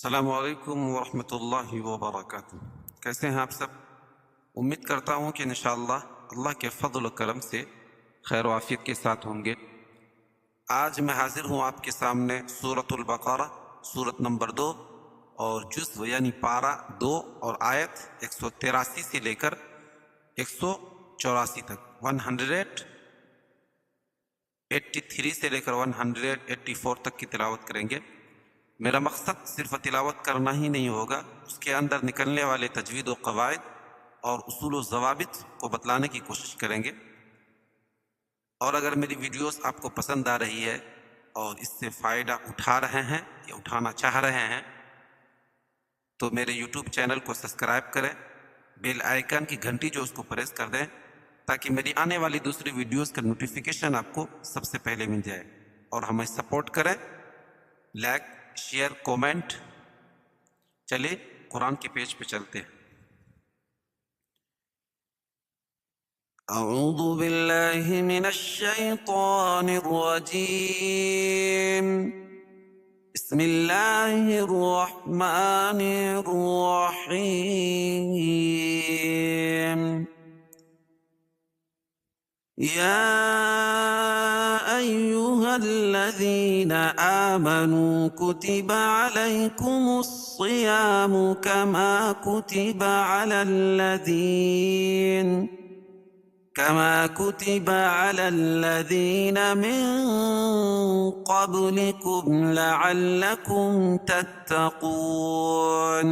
السلام علیکم ورحمۃ اللہ وبرکاتہ۔ کیسے ہیں آپ سب؟ امید کرتا ہوں کہ انشاءاللہ اللہ کے فضل و کرم سے خیر و عافیت کے ساتھ ہوں گے۔ آج میں حاضر ہوں آپ کے سامنے سورۃ البقرہ، سورت نمبر 2 اور جزء یعنی پارہ 2 اور آیت 183 سے لے کر 184 تک، 183 سے لے کر 184 تک کی تلاوت کریں گے۔ میرا مقصد صرف تلاوت کرنا ہی نہیں ہوگا، اس کے اندر نکلنے والے تجوید و قواعد اور اصول و ضوابط کو بتلانے کی کوشش کریں گے۔ اور اگر میری ویڈیوز آپ کو پسند آ رہی ہے اور اس سے فائدہ اٹھا رہے ہیں یا اٹھانا چاہ رہے ہیں تو میرے یوٹیوب چینل کو سبسکرائب کریں، بیل آئیکن کی گھنٹی جو اس کو پریس کر دیں تاکہ میری آنے والی دوسری ویڈیوز کا نوٹیفیکیشن آپ کو سب سے پہلے مل جائے، اور ہمیں سپورٹ کریں، لائک شیئر کومنٹ۔ چلے قرآن کے پیج پہ چلتے ہیں۔ اعوذ باللہ من الشیطان الرجیم، بسم اللہ الرحمن الرحیم۔ یا أيها الذين آمنوا كتب عليكم الصيام كما كتب على الذين من قبلكم لعلكم تتقون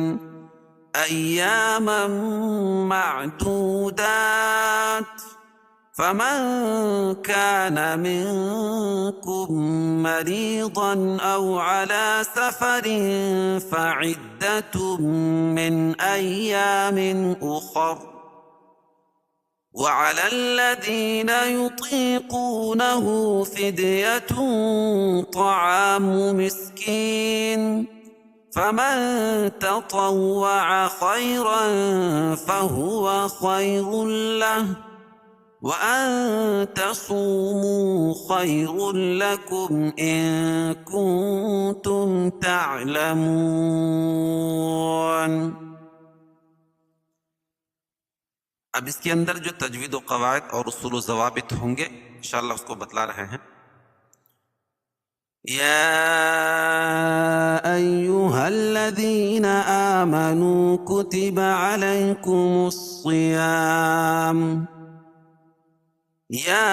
أياما معدودات، فمن كان منكم مريضا أو على سفر فعدة من أيام أخر، وعلى الذين يطيقونه فدية طعام مسكين، فمن تطوع خيرا فهو خير له، وأن تصوموا خير لكم إن كنتم تعلمون۔ اب اس کے اندر جو تجوید و قواعد اور اصول و ضوابط ہوں گے انشاءاللہ اس کو بتلا رہے ہیں۔ یا ایہا الذین آمنوا کتب علیکم الصیام۔ یا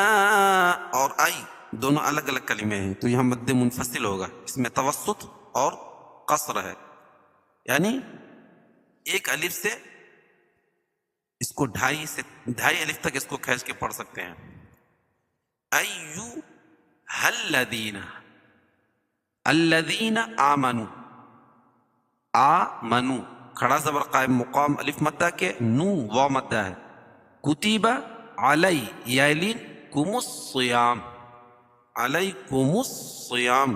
اور آئی دونوں الگ الگ کلمے ہیں تو یہاں مد منفصل ہوگا، اس میں توسط اور قصر ہے، یعنی ایک الف سے اس کو ڈھائی الف تک اس کو کھینچ کے پڑھ سکتے ہیں۔ ایھا الذین آمنوا، آمنو کھڑا زبر قائم مقام الف مدہ کے، نو واو مدہ ہے، کتب علی کم الصیام، علیکم الصیام،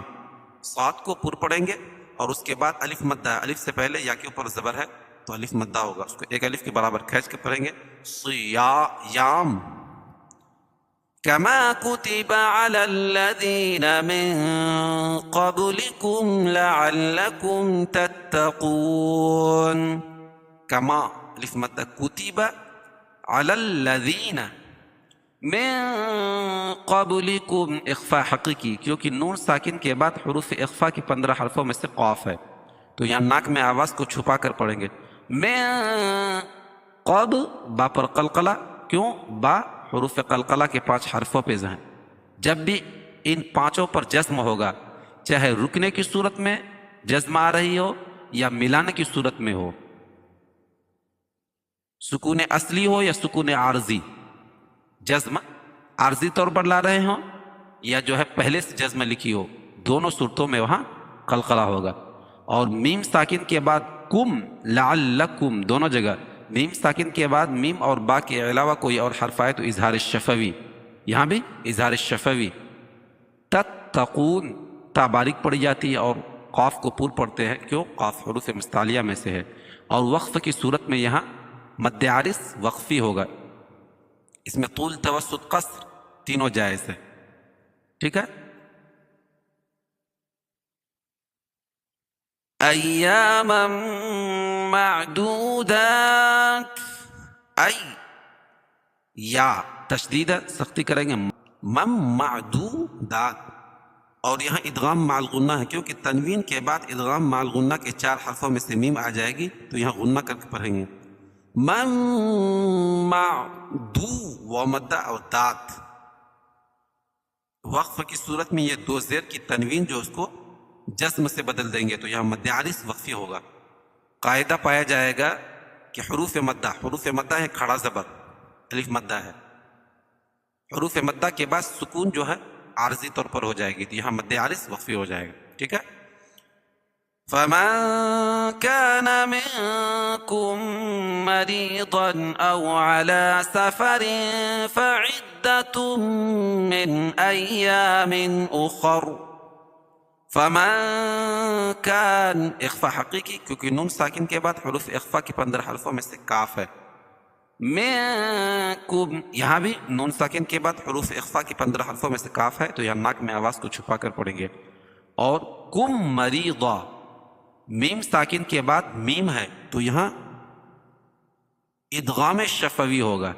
صاد کو پر پڑھیں گے اور اس کے بعد الف مدہ ہے، الف سے پہلے یا کے اوپر زبر ہے تو الف مدہ ہوگا، اس کو ایک الف کے برابر کھینچ کے پڑھیں گے، صیام، کما کتب علی الذین من قبلکم لعلکم تتقون، کما الف مدہ، کتب علی الذین من قبلکم، اخفاء حقیقی، کیونکہ نون ساکن کے بعد حروف اخفاء کی 15 حرفوں میں سے قاف ہے تو یہاں ناک میں آواز کو چھپا کر پڑھیں گے۔ من قب، با پر قلقلہ، کیوں؟ با حروف قلقلہ کے 5 حرفوں پہ ذہن، جب بھی ان 5 پر جزم ہوگا، چاہے رکنے کی صورت میں جزم آ رہی ہو یا ملانے کی صورت میں ہو، سکون اصلی ہو یا سکون عارضی، جزم عارضی طور پر لا رہے ہوں یا جو ہے پہلے سے جزم لکھی ہو، دونوں صورتوں میں وہاں قلقلہ ہوگا۔ اور میم ساکن کے بعد کم، لعلکم، دونوں جگہ میم ساکن کے بعد میم اور با کے علاوہ کوئی اور حرف آئے تو اظہار الشفوی، یہاں بھی اظہار الشفوی۔ تتقون، تا باریک پڑی جاتی ہے اور قاف کو پور پڑھتے ہیں، کیوں؟ قاف حروف مستعلیہ میں سے ہے، اور وقف کی صورت میں یہاں مد عارض وقفی ہوگا، اس میں طول، توسط، قصر تینوں جائز ہے، ٹھیک ہے۔ ایاما معدودات، ای یا تشدید ہے، سختی کریں گے، معدودات، اور یہاں ادغام مع الغنہ ہے کیونکہ تنوین کے بعد ادغام مع الغنہ کے 4 حرفوں میں سے میم آ جائے گی، تو یہاں غنہ کر کے پڑھیں گے، معدو و مدہ اور دات۔ وقف کی صورت میں یہ 2 زیر کی تنوین جو اس کو جزم سے بدل دیں گے، تو یہاں مد عارض وقفی ہوگا۔ قاعدہ پایا جائے گا کہ حروف مدہ ہے کھڑا زبر، الف مدہ ہے، حروف مدہ کے بعد سکون جو ہے عارضی طور پر ہو جائے گی، تو یہاں مد عارض وقفی ہو جائے گا، ٹھیک ہے۔ فمن كان منكم مريضا أو على سفر فعدة من أيام أخر، فمن كان اخفا حقیقی کیونکہ نون ساکن کے بعد حروف اخفا کے 15 حرفوں میں سے کاف ہے، منکم یہاں بھی نون ساکن کے بعد حروف اخفا کے 15 حرفوں میں سے کاف ہے، تو یہاں ناک میں آواز کو چھپا کر پڑھیں گے، اور کم مریضا میم ساکن کے بعد میم ہے، تو یہاں ادغام شفوی ہوگا،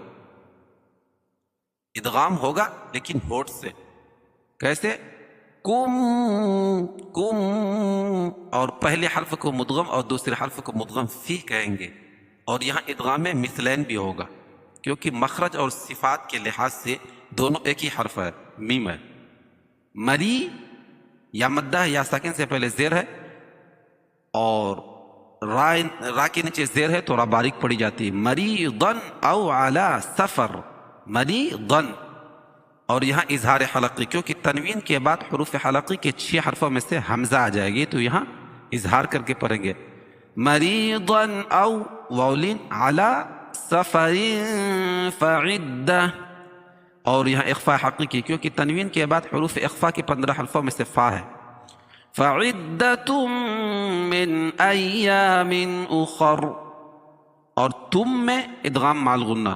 ادغام ہوگا لیکن ہونٹ سے، کیسے؟ کم کم، اور پہلے حرف کو مدغم اور دوسرے حرف کو مدغم فی کہیں گے، اور یہاں ادغام مثلین بھی ہوگا کیونکہ مخرج اور صفات کے لحاظ سے دونوں ایک ہی حرف ہے، میم ہے۔ مری یا مدہ ہے یا ساکن سے پہلے زیر ہے، اور را کے نیچے زیر ہے تو را باریک پڑی جاتی ہے، مریضن او علی سفر، مریضن، اور یہاں اظہار حلقی کیونکہ تنوین کے بعد حروف حلقی کے 6 حرفوں میں سے حمزہ آ جائے گی، تو یہاں اظہار کر کے پڑھیں گے، مریضن او واولین علی سفر فعدہ، اور یہاں اخفا حقیقی کیونکہ تنوین کے بعد حروف اخفا کے 15 حرفوں میں سے فا ہے، فعدۃ من ایام اخر، اور تم میں ادغام مع الغنہ،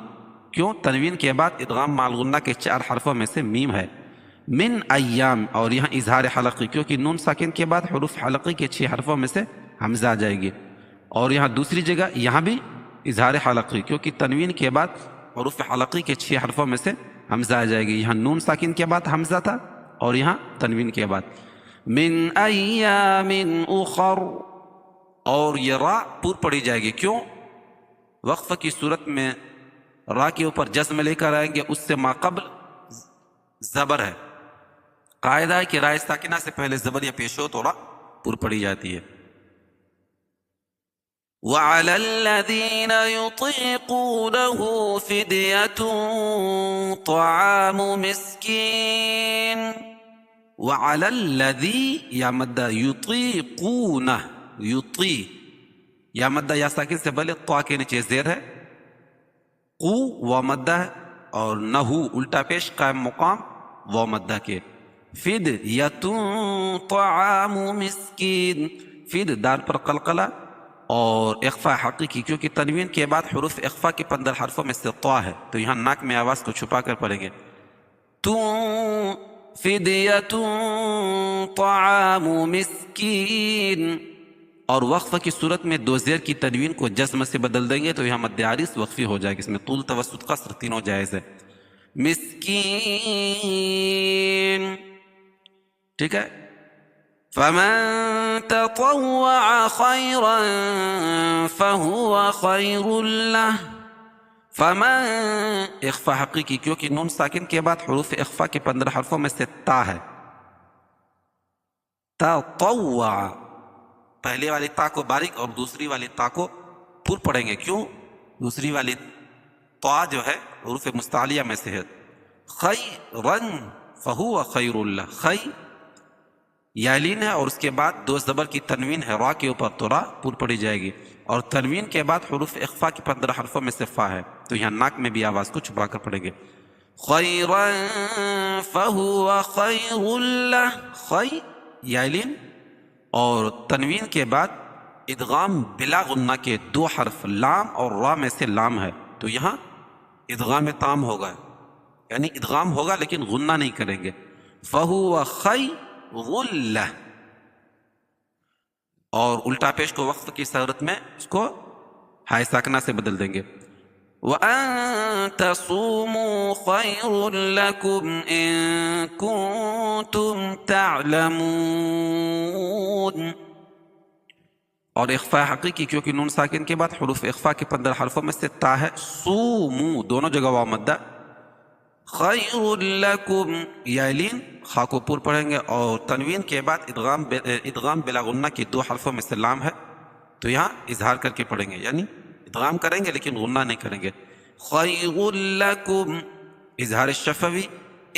کیوں؟ تنوین کے بعد ادغام مع الغنہ کے 4 حرفوں میں سے میم ہے، من ایام، اور یہاں اظہار حلقی کیونکہ نون ساکن کے بعد حروف حلقی کے 6 حرفوں میں سے حمزہ آ جائے گی، اور یہاں دوسری جگہ یہاں بھی اظہار حلقی کیونکہ تنوین کے بعد حروف حلقی کے 6 حرفوں میں سے حمزہ آ جائے گی، یہاں نون ساکن کے بعد حمزہ تھا اور یہاں تنوین کے بعد، من ایام اخر، اور یہ را پور پڑی جائے گی، کیوں؟ وقف کی صورت میں را کے اوپر جزم لے کر آئیں گے، اس سے ما قبل زبر ہے، قاعدہ ہے کہ را ساکنہ سے پہلے زبر یا پیش ہو تو را پور پڑی جاتی ہے۔ وَعَلَى الَّذِينَ يُطِيقُونَهُ فِدْيَةٌ طَعَامُ مِسْكِينٍ، وَعَلَى الَّذِي یا مدہ یطیقونہ، یطی یا مدہ یا ساکن سے پہلے طا کے نیچے زیر ہے، قو و مدہ ہے، اور نہو الٹا پیش قائم مقام و مدہ کے، فدیۃ طعام مسکین، فد دار پر قلقلہ اور اخفا حقیقی کیونکہ تنوین کے بعد حروف اخفا کے 15 حرفوں میں سے طا ہے، تو یہاں ناک میں آواز کو چھپا کر پڑھیں گے، فدیۃ طعام مسکین، اور وقف کی صورت میں 2 زیر کی تنوین کو جزم سے بدل دیں گے، تو یہاں مد عارض وقفی ہو جائے گی، اس میں طول توسط قصر تینوں جائز ہے، مسکین، ٹھیک ہے۔ فمن تطوع خيرا فهو خير له، فمن اخفا حقیقی کیونکہ نون ساکن کے بعد حروف اخفا کے 15 حرفوں میں سے تا ہے، تطوع، پہلے والی تا کو باریک اور دوسری والی تا کو پور پڑھیں گے، کیوں؟ دوسری والی تا جو ہے حروف مستعلیہ میں سے ہے، خیرا فهو خیر اللہ، خی یالین ہے اور اس کے بعد 2 زبر کی تنوین ہے را کے اوپر، تو را پور پڑی جائے گی، اور تنوین کے بعد حروف اخفا کی 15 حرفوں میں سے فا ہے، تو یہاں ناک میں بھی آواز کو چھپا کر پڑیں گے، خیرا فهو خیر اللہ، خی یالین، اور تنوین کے بعد ادغام بلا غنہ کے 2 حرف لام اور را میں سے لام ہے، تو یہاں ادغام تام ہوگا، یعنی ادغام ہوگا لیکن غنہ نہیں کریں گے، فهو خیر اللہ، اور الٹا پیش کو وقف کی صورت میں اس کو ہائے ساکنہ سے بدل دیں گے. وَأَن تَصُومُوا خَيْرٌ لَكُمْ إِن كُنتُمْ تَعْلَمُونَ. اور اخفاء حقیقی کیونکہ نون ساکن کے بعد حروف اخفاء کے 15 حرفوں میں سے تا ہے. سومو دونوں جگہ واو مدہ. خیر لکم یالین خا کو پور پڑھیں گے اور تنوین کے بعد ادغام بلا غنہ کی 2 حرفوں میں سے لام ہے تو یہاں اظہار کر کے پڑھیں گے، یعنی ادغام کریں گے لیکن غنہ نہیں کریں گے. خیر لکم اظہار شفوی.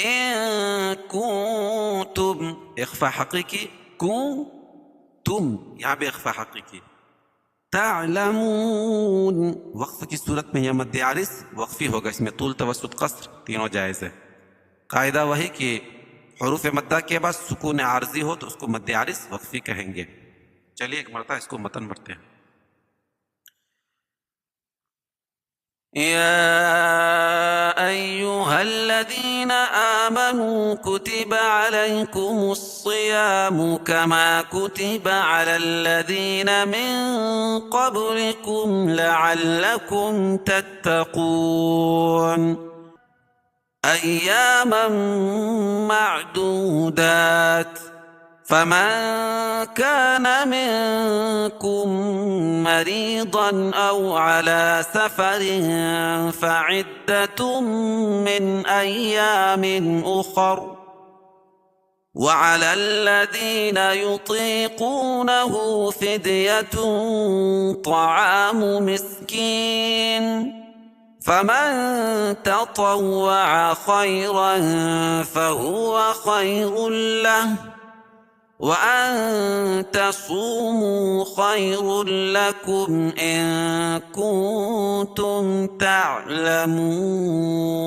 ان کنتم اخفاء حقیقی. تم یہاں بھی اخفاء حقیقی. تعلمون وقف کی صورت میں یہ مد عارض وقفی ہوگا، اس میں طول توسط قصر تینوں جائز ہے. قاعدہ وہی کہ حروف مدہ کے بعد سکون عارضی ہو تو اس کو مد عارض وقفی کہیں گے. چلیے ایک مرتبہ اس کو متن پڑھتے ہیں. يا أيها الذين آمنوا كتب عليكم الصيام كما كتب على الذين من قبلكم لعلكم تتقون. أياما معدودات. فمن كان منكم مريضا أو على سفر فعدة من أيام أخر. وعلى الذين يطيقونه فدية طعام مسكين. فمن تطوع خيرا فهو خير له. وأن تصوموا خير لكم إن كنتم تعلمون.